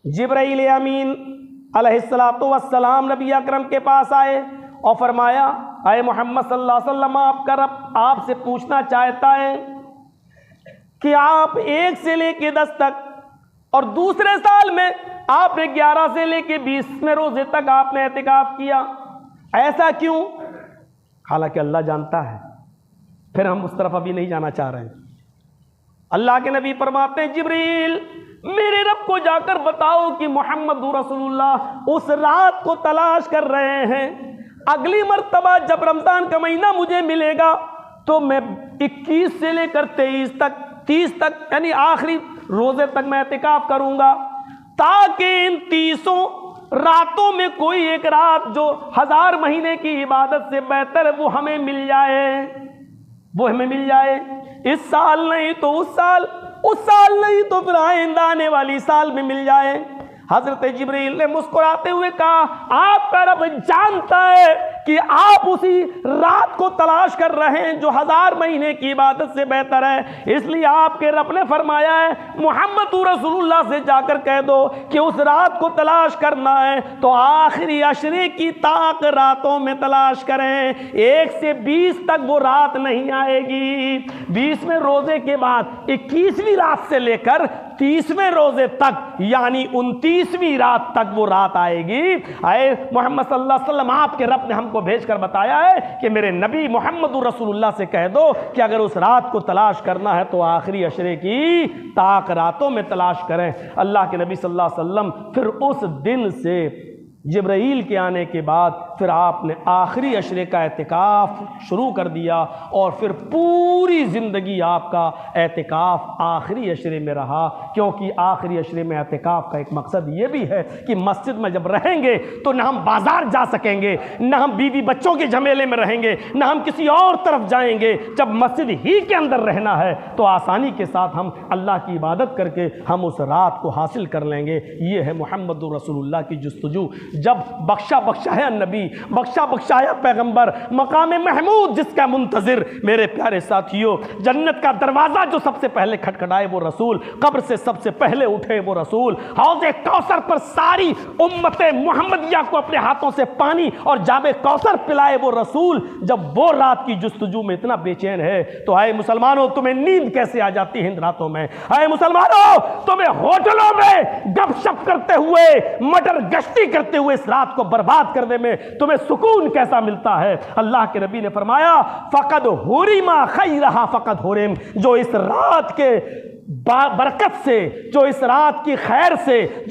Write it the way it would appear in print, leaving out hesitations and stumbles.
جبرائیل امین علیہ الصلوۃ والسلام نبی اکرم کے پاس آئے اور فرمایا اے محمد صلی اللہ علیہ وسلم، آپ کا رب آپ سے پوچھنا چاہتا ہے کہ آپ 1 سے لے کے 10 تک اور دوسرے سال میں آپ نے 11 سے لے کے 20 روزے تک آپ نے اعتکاف کیا، ایسا کیوں؟ حالانکہ اللہ جانتا ہے، پھر ہم اس طرف ابھی نہیں جانا چاہ رہے ہیں۔ اللہ کے نبی فرماتے ہیں جبریل میرے رب کو جا کر بتاؤ کہ محمد رسول اللہ اس رات کو تلاش کر رہے ہیں، اگلی مرتبہ جب رمضان کا مہینہ مجھے ملے گا تو میں 21 سے لے کر 23 تک 30 تک یعنی آخری روزے تک میں اعتکاف کروں گا، تاکہ ان 30 راتوں میں کوئی ایک رات جو 1000 مہینے کی عبادت سے بہتر ہے وہ ہمیں مل جائے، اس سال نہیں تو اس سال نہیں تو پھر آئندہ آنے والی سال میں مل جائے۔ حضرت جبریل نے مسکراتے ہوئے کہا آپ کا رب جانتا ہے کہ آپ اسی رات کو تلاش کر رہے ہیں جو 1000 مہینے کی عبادت سے بہتر ہے، اس لیے آپ کے رب نے فرمایا ہے محمد رسول اللہ سے جا کر کہہ دو کہ اس رات کو تلاش کرنا ہے تو آخری عشرے کی طاق راتوں میں تلاش کریں، 1 سے 20 تک وہ رات نہیں آئے گی، 20ویں روزے کے بعد 21ویں رات سے لے کر 30ویں روزے تک یعنی 29ویں رات تک وہ رات آئے گی۔ اے محمد صلی اللہ علیہ وسلم، آپ کے رب نے ہم کو بھیج کر بتایا ہے کہ میرے نبی محمد رسول اللہ سے کہہ دو کہ اگر اس رات کو تلاش کرنا ہے تو آخری عشرے کی طاق راتوں میں تلاش کریں۔ اللہ کے نبی صلی اللہ علیہ وسلم پھر اس دن سے جبرائیل کے آنے کے بعد پھر آپ نے آخری عشرے کا اعتکاف شروع کر دیا اور پھر پوری زندگی آپ کا اعتکاف آخری عشرے میں رہا، کیونکہ آخری عشرے میں اعتکاف کا ایک مقصد یہ بھی ہے کہ مسجد میں جب رہیں گے تو نہ ہم بازار جا سکیں گے، نہ ہم بیوی بچوں کے جھمیلے میں رہیں گے، نہ ہم کسی اور طرف جائیں گے، جب مسجد ہی کے اندر رہنا ہے تو آسانی کے ساتھ ہم اللہ کی عبادت کر کے ہم اس رات کو حاصل کر لیں گے۔ یہ ہے محمد رسول اللہ کی جستجو۔ جب بخشا ہے نبی، بخشا ہے پیغمبر، مقام محمود جس کا منتظر، میرے پیارے ساتھیوں جنت کا دروازہ جو سب سے پہلے کھٹکھٹائے وہ رسول، قبر سے سب سے پہلے اٹھے وہ رسول، حوض کوثر پر ساری امت محمدیہ کو اپنے ہاتھوں سے پانی اور جام کوثر پلائے وہ رسول، جب وہ رات کی جستجو میں اتنا بے چین ہے تو اے مسلمانوں تمہیں نیند کیسے آ جاتی ہے ان راتوں میں؟ اے مسلمانوں تمہیں ہوٹلوں میں گپ شپ کرتے ہوئے مٹر گشتی کرتے ہوئے اس رات کو برباد کرنے میں تمہیں سکون کیسا ملتا ہے؟ اللہ کے نبی نے فرمایا فقد حرم خیرہا فقد حرم، جو اس رات کے برکت سے، جو اس رات کی خیر سے